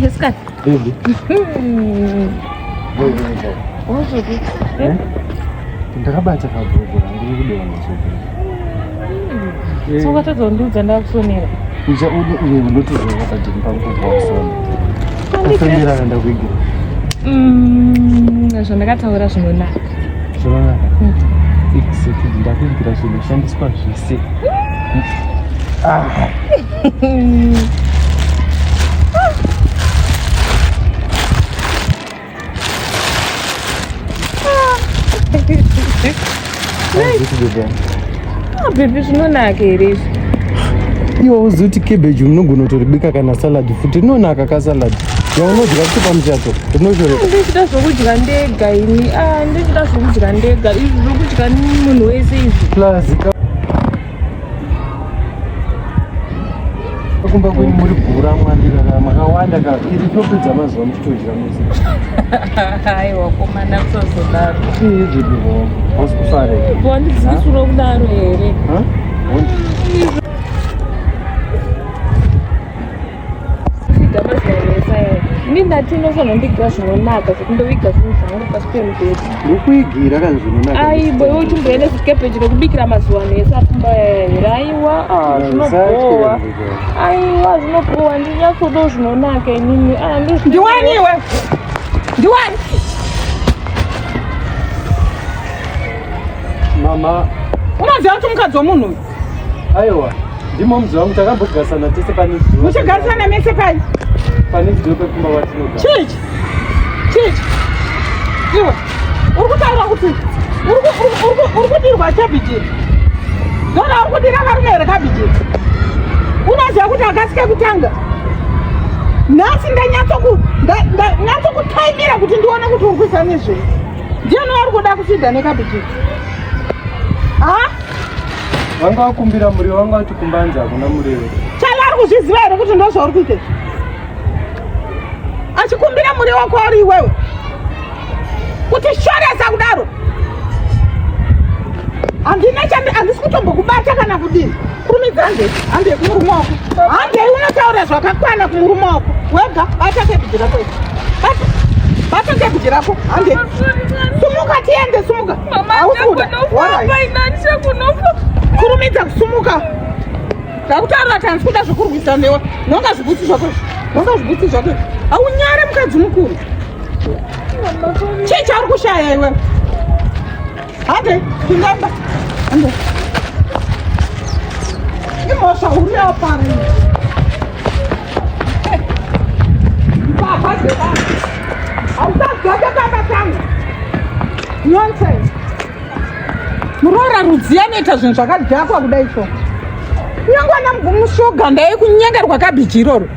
Jessica. Baby. Ndakabata kabhuku rangu rikudiwa nesokuru. Saka tadzondiudza ndakusonera. Ucha uye unotozova kuti ndipangobva kusona. Kusonera kanda kuigira. Zvandakataura zvinonaka. Zvinonaka. Exactly ndakuigira zvinoshandiswa zvese. Baby, zvinonaka here izvi. Iwo uzoti kebheji unogona kutoribika kana salad futi rinonaka kasalad. Yaunodya kuti pamuchato unoshoreka. Ndichida zvokudya ndega ini. Ndichida zvokudya ndega. Izvi zvokudya munhu wese izvi. Plazika. Kumba kwenyu muri gura mwandira makawanda ka iri topedza mazuva muchitodya musi. Aiwa komana kusazodaro. Izvi ndizvo hausikufare. Handizikisura kudaro here. Ini ndati inofanira ndigira zvinonaka zvekundoviga zvinhu zvangu pasi pemubhedha. Ndokuigira kana zvinonaka. Aiwa iwe uchimboenda zvikebheji rekubikira mazuva ane ese apfumba here. Aiwa zvinobohwa. Aiwa zvinobohwa ndinyatsodo zvinonaka inini. Ndiwani iwe? Ndiwani? Mama. Unoziva kuti mukadzi womunhu uyu? Aiwa. Ndimo mudzi wangu takambogarisana tese pane muchigarisana mese pai? Pane zido pekumba watinogara. Chichi? Iwe uri kutaura kuti uri kudirwa khabheji. Ndona uri kudira varume here khabheji. Unoziva kuti akasike kutanga. Nhasi ndanyatsokutaimira kuti ndione kuti uri kuisa nezvei. Ndiani vari kuda kusidha nekhabheji? Vanga vakumbira muriwo vanga vati kumbanza hakuna muriwo. Chala ari kuzviziva here kuti ndo zvauri kuita? Achikumbira muriwo wako uri iwewe kuti shoresa kudaro. Handisi kutombokubata kana kudini. Kurumidza hande kumurume wako. Hande unotaura zvakakwana kumurume wako. Wega bata kebheji rako. Bata kebheji rako. Hande. Sumuka tiende sumuka. Haukuda. Kurumidza kusumuka. Ndakutaura kuti handisi kuda zvokurwisa newe. Nonga zvibutsi zvako. Aunyare mukadzi mukuru. Chii chauri kushaya iwe? Hande, pindamba. Hande. Imhosva uriyo pari. Baba zeba. Hausagada baba tangu. Nonsense. Murora rudzi anoita zvinhu zvakadhakwa kudai so. Uyangu ana mushoga ndai kunyengerwa khabheji iroro.